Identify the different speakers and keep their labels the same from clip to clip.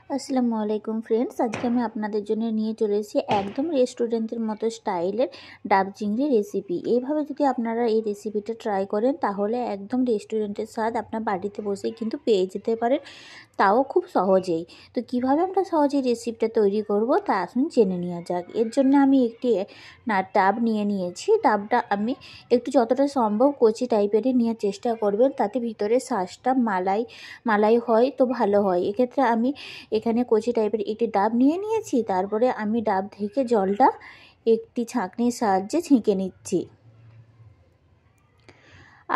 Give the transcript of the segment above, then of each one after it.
Speaker 1: আসসালামু আলাইকুম ফ্রেন্ডস, আজকে আমি আপনাদের জন্য নিয়ে চলে এসেছি একদম রেস্টুরেন্টের মতো স্টাইলের ডাব চিংড়ি রেসিপি। এইভাবে যদি আপনারা এই রেসিপিটা ট্রাই করেন তাহলে একদম রেস্টুরেন্টের স্বাদ আপনার বাড়িতে বসেই কিন্তু পেয়ে যেতে পারেন, তাও খুব সহজেই। তো কিভাবে আমরা সহজেই রেসিপিটা তৈরি করব তা আসুন জেনে নেওয়া যাক। এর জন্য আমি একটি ডাব নিয়ে নিয়েছি। ডাবটা আমি একটু যতটা সম্ভব কচি টাইপেরই নেওয়ার চেষ্টা করবেন, তাতে ভিতরে শাঁসটা মালাই হয় তো ভালো হয়। এক্ষেত্রে আমি এখানে কচি টাইপের একটি ডাব নিয়ে নিয়েছি। তারপরে আমি ডাব থেকে জলটা একটি ছাঁকনির সাহায্যে ছেঁকে নিচ্ছি।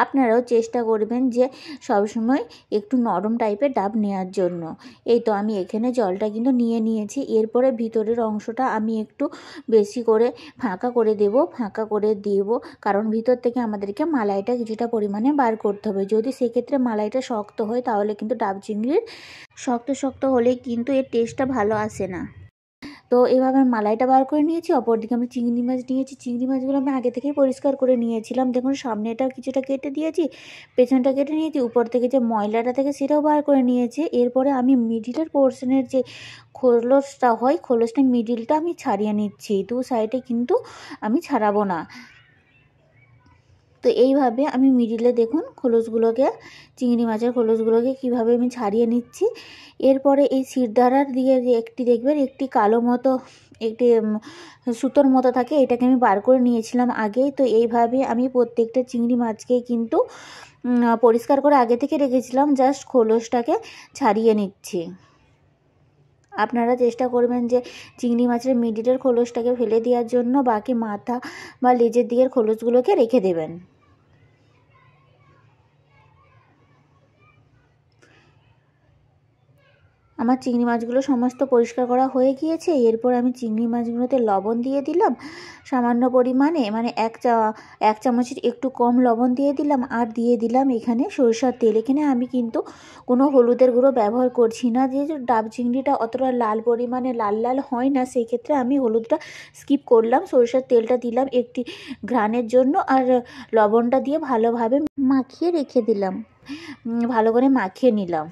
Speaker 1: আপনারাও চেষ্টা করবেন যে সবসময় একটু নরম টাইপের ডাব নেওয়ার জন্য। এই তো আমি এখানে জলটা কিন্তু নিয়ে নিয়েছি। এরপরে ভিতরের অংশটা আমি একটু বেশি করে ফাঁকা করে দেব, কারণ ভিতর থেকে আমাদেরকে মালাইটা কিছুটা পরিমাণে বার করতে হবে। যদি সেক্ষেত্রে মালাইটা শক্ত হয় তাহলে কিন্তু ডাব চিংড়ির শক্ত হলে কিন্তু এর টেস্টটা ভালো আসে না। তো এভাবে মালাইটা বার করে নিয়েছি। অপরদিকে আমি চিংড়ি মাছ নিয়েছি। চিংড়ি মাছগুলো আমি আগে থেকেই পরিষ্কার করে নিয়েছিলাম। দেখুন, সামনেটা কিছুটা কেটে দিয়েছি, পেছনটা কেটে নিয়েছি, উপর থেকে যে ময়লাটা থেকে সেটাও বার করে নিয়েছি। এরপরে আমি মিডিলের পোর্শনের যে খোলসটা মিডিলটা আমি ছাড়িয়ে নিচ্ছি। দু সাইডে কিন্তু আমি ছাড়াবো না। তো এইভাবে আমি মিডিলে দেখুন চিংড়ি মাছের খোলসগুলোকে কীভাবে আমি ছাড়িয়ে নিচ্ছি। এরপরে এই শিরদাঁড়ার দিকে দেখবেন একটি কালো মতো একটি সুতোর মতো থাকে, এটাকে আমি বার করে নিয়েছিলাম আগেই। তো এইভাবে আমি প্রত্যেকটা চিংড়ি মাছকেই কিন্তু পরিষ্কার করে আগে থেকে রেখেছিলাম, জাস্ট খোলসটাকে ছাড়িয়ে নিচ্ছি। আপনারা চেষ্টা করবেন যে চিংড়ি মাছের মিডিলের খোলসটাকে ফেলে দেওয়ার জন্য, বাকি মাথা বা লেজের দিকের খোলসগুলোকে রেখে দেবেন। আমার চিংড়ি মাছগুলো সমস্ত পরিষ্কার করা হয়ে গিয়েছে। এরপর আমি চিংড়ি মাছগুলোতে লবণ দিয়ে দিলাম সামান্য পরিমাণে, মানে এক চামচের একটু কম লবণ দিয়ে দিলাম। আর দিয়ে দিলাম এখানে সরষের তেল। এখানে আমি কিন্তু কোনো হলুদের গুঁড়ো ব্যবহার করছি না, যেহেতু ডাব চিংড়িটা অতটা লাল হয় না, সেই ক্ষেত্রে আমি হলুদটা স্কিপ করলাম। সরষের তেলটা দিলাম একটি ঘ্রাণের জন্য, আর লবণটা দিয়ে ভালোভাবে মাখিয়ে রেখে দিলাম। ভালো করে মাখিয়ে নিলাম।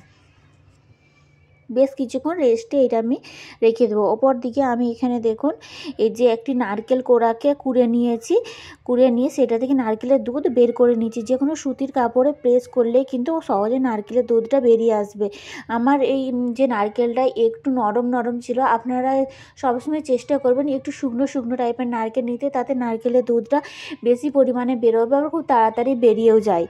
Speaker 1: বেশ কিছুক্ষণ রেস্টে এটা আমি রেখে দেবো। ওপর দিকে আমি এখানে দেখুন এই যে একটি নারকেল কোড়াকে কুড়ে নিয়ে সেটা থেকে নারকেলের দুধ বের করে নিয়েছি। যে কোনো সুতির কাপড়ে প্রেস করলেই কিন্তু সহজে নারকেলের দুধটা বেরিয়ে আসবে। আমার এই যে নারকেলটা একটু নরম ছিল। আপনারা সবসময় চেষ্টা করবেন একটু শুকনো টাইপের নারকেল নিতে, তাতে নারকেলের দুধটা বেশি পরিমাণে বেরোবে, আবার খুব তাড়াতাড়ি বেরিয়েও যায়।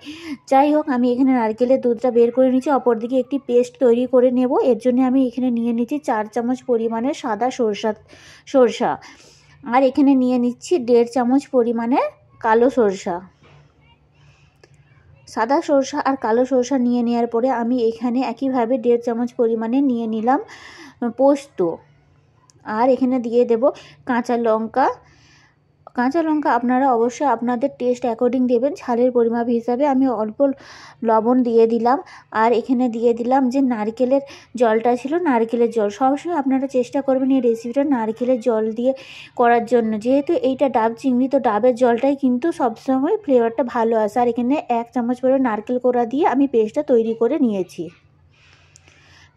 Speaker 1: যাই হোক, আমি এখানে নারকেলের দুধটা বের করে নিচ্ছি। অপরদিকে একটি পেস্ট তৈরি করে নেব। এর জন্য আমি এখানে নিয়ে নিচ্ছি 4 চামচ পরিমাণের সাদা সরষা, আর এখানে নিয়ে নিচ্ছি 1.5 চামচ পরিমাণের কালো সরষা। সাদা সরষা আর কালো সরষা নিয়ে নেওয়ার পরে আমি এখানে একইভাবে 1.5 চামচ পরিমাণে নিয়ে নিলাম পোস্ত, আর এখানে দিয়ে দেব কাঁচা লঙ্কা। আপনারা অবশ্যই আপনাদের টেস্ট অ্যাকর্ডিং দেবেন। ঝালের পরিমাপ হিসাবে আমি অল্প লবণ দিয়ে দিলাম। আর এখানে দিয়ে দিলাম যে নারকেলের জলটা ছিল, নারকেলের জল। সবসময় আপনারা চেষ্টা করবেন এই রেসিপিটা নারকেলের জল দিয়ে করার জন্য, যেহেতু এইটা ডাব চিংড়ি, তো ডাবের জলটাই কিন্তু সবসময় ফ্লেভারটা ভালো আসে। আর এখানে 1 চামচ করে নারকেল কোড়া দিয়ে আমি পেস্টটা তৈরি করে নিয়েছি।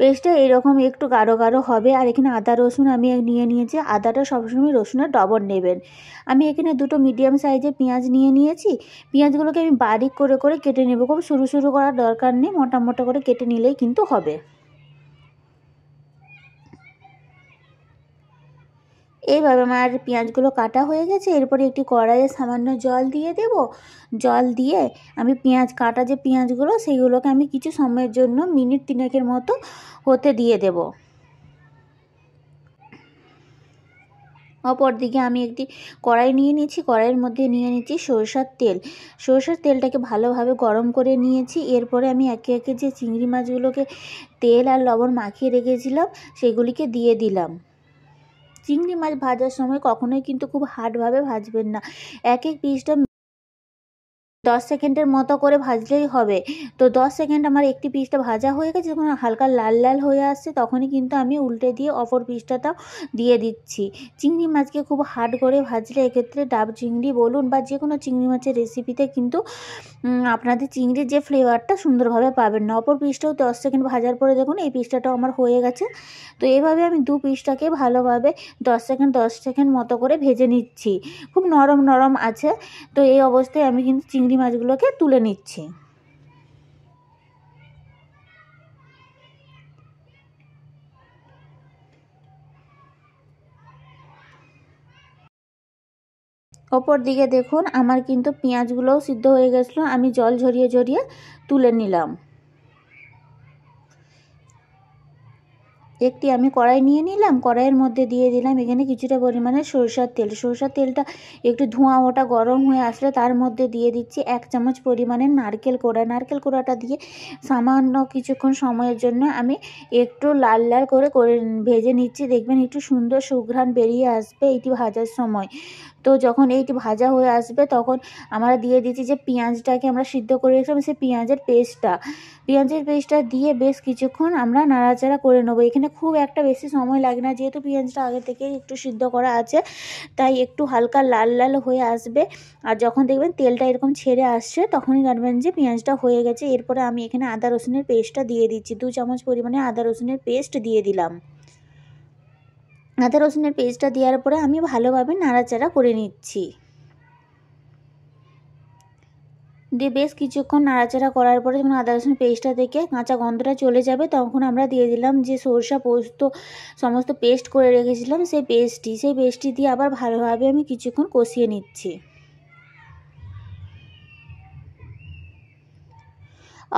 Speaker 1: পেস্টটা এরকম একটু গাঢ় হবে। আর এখানে আদা রসুন আমি নিয়ে নিয়েছি। আদাটা সবসময় রসুনের ডবল নেবেন। আমি এখানে 2টো মিডিয়াম সাইজের পেঁয়াজ নিয়ে নিয়েছি। পেঁয়াজগুলোকে আমি বারিক করে কেটে নেব। খুব সরু করার দরকার নেই, মোটা করে কেটে নিলেই কিন্তু হবে। এইভাবে আমার পেঁয়াজগুলো কাটা হয়ে গেছে। এরপরে একটি কড়াইয়ে সামান্য জল দিয়ে দেব। জল দিয়ে আমি কাটা যে পেঁয়াজগুলো সেইগুলোকে আমি কিছু সময়ের জন্য মিনিট 3 মতো হতে দিয়ে দেব। অপরদিকে আমি একটি কড়াই নিয়ে নিচ্ছি। কড়াইয়ের মধ্যে নিয়ে নিচ্ছি সরষের তেলটাকে ভালোভাবে গরম করে নিয়েছি। এরপরে আমি একে যে চিংড়ি মাছগুলোকে তেল আর লবণ মাখিয়ে রেখেছিলাম সেগুলিকে দিয়ে দিলাম। চিংড়ি মাছ ভাজার সময় কখনোই কিন্তু খুব হার্ডভাবে ভাজবেন না। এক পিসটা 10 সেকেন্ডের মতো করে ভাজলেই হবে। তো 10 সেকেন্ড আমার একটি পিসটা ভাজা হয়ে গেছে, যখন হালকা লাল লাল হয়ে আসছে তখনই কিন্তু আমি উল্টে দিয়ে অপর পিসটাও দিয়ে দিচ্ছি। চিংড়ি মাছকে খুব হার্ড করে ভাজলে এক্ষেত্রে ডাব চিংড়ি বলুন বা যে কোনো চিংড়ি মাছের রেসিপিতে কিন্তু আপনাদের চিংড়ির যে ফ্লেভারটা সুন্দরভাবে পাবেন না। অপর পিসটাও 10 সেকেন্ড ভাজার পরে দেখুন এই পিসটাও আমার হয়ে গেছে। তো এইভাবে আমি দু পিসটাকে ভালোভাবে 10 সেকেন্ড মতো করে ভেজে নিচ্ছি। খুব নরম নরম আছে। তো এই অবস্থায় আমি কিন্তু চিংড়ি মাছগুলোকে তুলে নিচ্ছি। অপর দিকে দেখুন আমার কিন্তু পেঁয়াজগুলোও সিদ্ধ হয়ে গেছিলো, আমি জল ঝরিয়ে ঝরিয়ে তুলে নিলাম। একটি আমি কড়াই নিয়ে নিলাম, কড়াইয়ের মধ্যে দিয়ে দিলাম এখানে কিছুটা পরিমাণে সরষের তেল। সরষের তেলটা একটু ধোঁয়া ওটা গরম হয়ে আসলে তার মধ্যে দিয়ে দিচ্ছি 1 চামচ পরিমাণে নারকেল কোড়া। নারকেল কোড়াটা দিয়ে সামান্য কিছুক্ষণ সময়ের জন্য আমি একটু লাল লাল করে ভেজে নিচ্ছি। দেখবেন একটু সুন্দর সুঘ্রাণ বেরিয়ে আসবে এইটি ভাজার সময়। তো যখন এইটি ভাজা হয়ে আসবে তখন আমরা দিয়ে দিচ্ছি যে পেঁয়াজটাকে আমরা সিদ্ধ করে রেখেছিলাম, সেই পেঁয়াজের পেস্টটা দিয়ে বেশ কিছুক্ষণ আমরা নাড়াচাড়া করে নেবো। এখানে খুব একটা বেশি সময় লাগে না, যেহেতু পেঁয়াজটা আগে থেকে একটু সিদ্ধ করা আছে, তাই একটু হালকা লাল লাল হয়ে আসবে। আর যখন দেখবেন তেলটা এরকম ছেড়ে আসছে তখনই জানবেন যে পেঁয়াজটা হয়ে গেছে। এরপরে আমি এখানে আদা রসুনের পেস্টটা দিয়ে দিচ্ছি। 2 চামচ পরিমাণে আদা রসুনের পেস্ট দিয়ে দিলাম। আদা রসুনের পেস্টটা দেওয়ার পরে আমি ভালোভাবে নাড়াচাড়া করে নিচ্ছি। দিয়ে বেশ কিছুক্ষণ নাড়াচাড়া করার পরে যখন আদা রসুন পেস্টটা থেকে কাঁচা গন্ধটা চলে যাবে তখন আমরা দিয়ে দিলাম যে সরষা পোস্ত সমস্ত পেস্ট করে রেখেছিলাম সেই পেস্টটি দিয়ে আবার ভালোভাবে আমি কিছুক্ষণ কষিয়ে নিচ্ছি।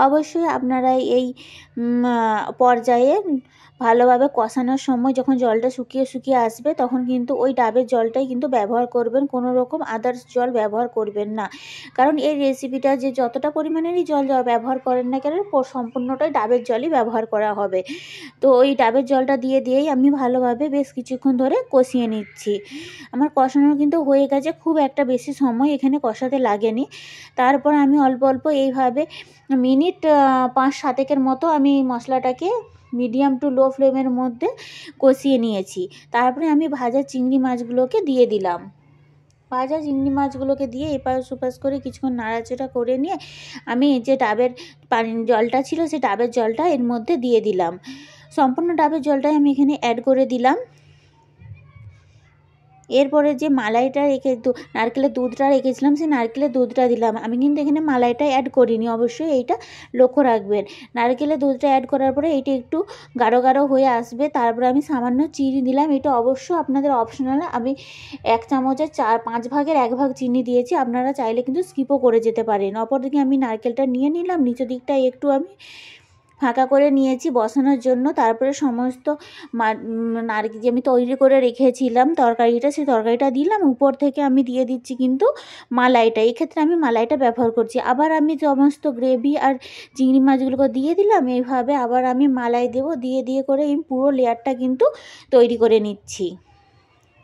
Speaker 1: অবশ্যই আপনারা এই পর্যায়ে ভালোভাবে কষানোর সময় যখন জলটা শুকিয়ে আসবে তখন কিন্তু ওই ডাবের জলটাই কিন্তু ব্যবহার করবেন, কোনো রকম আদার্স জল ব্যবহার করবেন না। কারণ এই রেসিপিটা যে যতটা পরিমাণেরই জল ব্যবহার করেন না কেন সম্পূর্ণটাই ডাবের জলই ব্যবহার করা হবে। তো ওই ডাবের জলটা দিয়েই আমি ভালোভাবে বেশ কিছুক্ষণ ধরে কষিয়ে নিচ্ছি। আমার কষানো কিন্তু হয়ে গেছে, খুব একটা বেশি সময় এখানে কষাতে লাগেনি। তারপর আমি অল্প অল্প এইভাবে মিনিট 5-7 মতো আমি মশলাটাকে মিডিয়াম টু লো ফ্লেমের মধ্যে কষিয়ে নিয়েছি। তারপরে আমি ভাজা চিংড়ি মাছগুলোকে দিয়ে দিলাম। ভাজা চিংড়ি মাছগুলোকে দিয়ে এপাশ ওপাশ করে কিছুক্ষণ নাড়াচাড়া করে নিয়ে আমি যে ডাবের জলটা ছিল সেই ডাবের জলটা এর মধ্যে দিয়ে দিলাম। সম্পূর্ণ ডাবের জলটাই আমি এখানে অ্যাড করে দিলাম। এরপরে যে মালাইটা নারকেলের দুধটা রেখেছিলাম সেই নারকেলের দুধটা দিলাম। আমি কিন্তু এখানে মালাইটা অ্যাড করিনি, অবশ্যই এইটা লক্ষ্য রাখবেন। নারকেলের দুধটা অ্যাড করার পরে এইটা একটু গাঢ় গাঢ় হয়ে আসবে, তারপরে আমি সামান্য চিনি দিলাম। এটা অবশ্য আপনাদের অপশনাল, আমি 1 চামচের 5 ভাগের 1 ভাগ চিনি দিয়েছি, আপনারা চাইলে কিন্তু স্কিপও করে যেতে পারেন। অপরদিকে আমি নারকেলটা নিয়ে নিলাম, নিচের দিকটা একটু আমি ফাঁকা করে নিয়েছি বসানোর জন্য। তারপরে সমস্ত নারকেল যে আমি তৈরি করে রেখেছিলাম তরকারিটা, সেই তরকারিটা দিলাম। উপর থেকে আমি দিয়ে দিচ্ছি কিন্তু মালাইটা, এক্ষেত্রে আমি মালাইটা ব্যবহার করছি। আবার আমি সমস্ত গ্রেভি আর চিংড়ি মাছগুলোকে দিয়ে দিলাম, এইভাবে আবার আমি মালাই দেবো, দিয়ে করে এই পুরো লেয়ারটা কিন্তু তৈরি করে নিচ্ছি।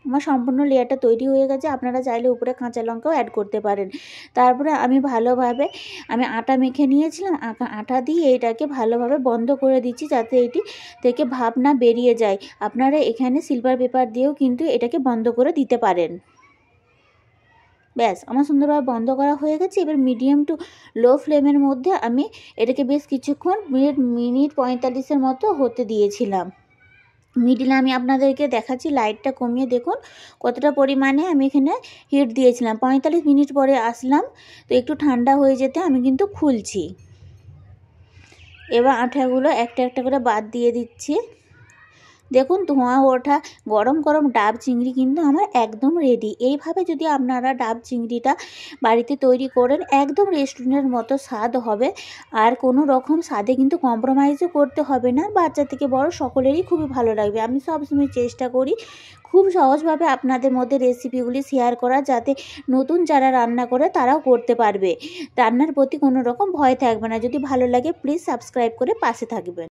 Speaker 1: আমার সম্পূর্ণ লেয়ারটা তৈরি হয়ে গেছে, আপনারা চাইলে উপরে কাঁচা লঙ্কাও অ্যাড করতে পারেন। তারপরে আমি ভালোভাবে আটা মেখে নিয়েছিলাম, আটা দিয়ে এটাকে ভালোভাবে বন্ধ করে দিচ্ছি যাতে এটি থেকে ভাপ না বেরিয়ে যায়। আপনারা এখানে সিলভার পেপার দিয়েও কিন্তু এটাকে বন্ধ করে দিতে পারেন। ব্যাস আমার সুন্দরভাবে বন্ধ করা হয়ে গেছে। এবার মিডিয়াম টু লো ফ্লেমের মধ্যে আমি এটাকে বেশ কিছুক্ষণ মিনিট 45-এর মতো হতে দিয়েছিলাম। মিডিলে আমি আপনাদেরকে দেখাচ্ছি, লাইটটা কমিয়ে দেখুন কতটা পরিমাণে আমি এখানে হিট দিয়েছিলাম। 45 মিনিট পরে আসলাম, তো একটু ঠান্ডা হয়ে যেতে আমি কিন্তু খুলছি। এবার আঠাগুলো একটা একটা করে বাদ দিয়ে দিচ্ছি। দেখুন ধোঁয়া ওঠা গরম গরম ডাব চিংড়ি কিন্তু আমার একদম রেডি। এইভাবে যদি আপনারা ডাব চিংড়িটা বাড়িতে তৈরি করেন একদম রেস্টুরেন্টের মতো স্বাদ হবে, আর কোনো রকম স্বাদে কিন্তু কম্প্রোমাইজও করতে হবে না। বাচ্চা থেকে বড় সকলেরই খুবই ভালো লাগবে। আমি সবসময় চেষ্টা করি খুব সহজভাবে আপনাদের মধ্যে রেসিপিগুলি শেয়ার করা, যাতে নতুন যারা রান্না করে তারাও করতে পারবে। রান্নার প্রতি কোনো রকম ভয় থাকবে না। যদি ভালো লাগে প্লিজ সাবস্ক্রাইব করে পাশে থাকবেন।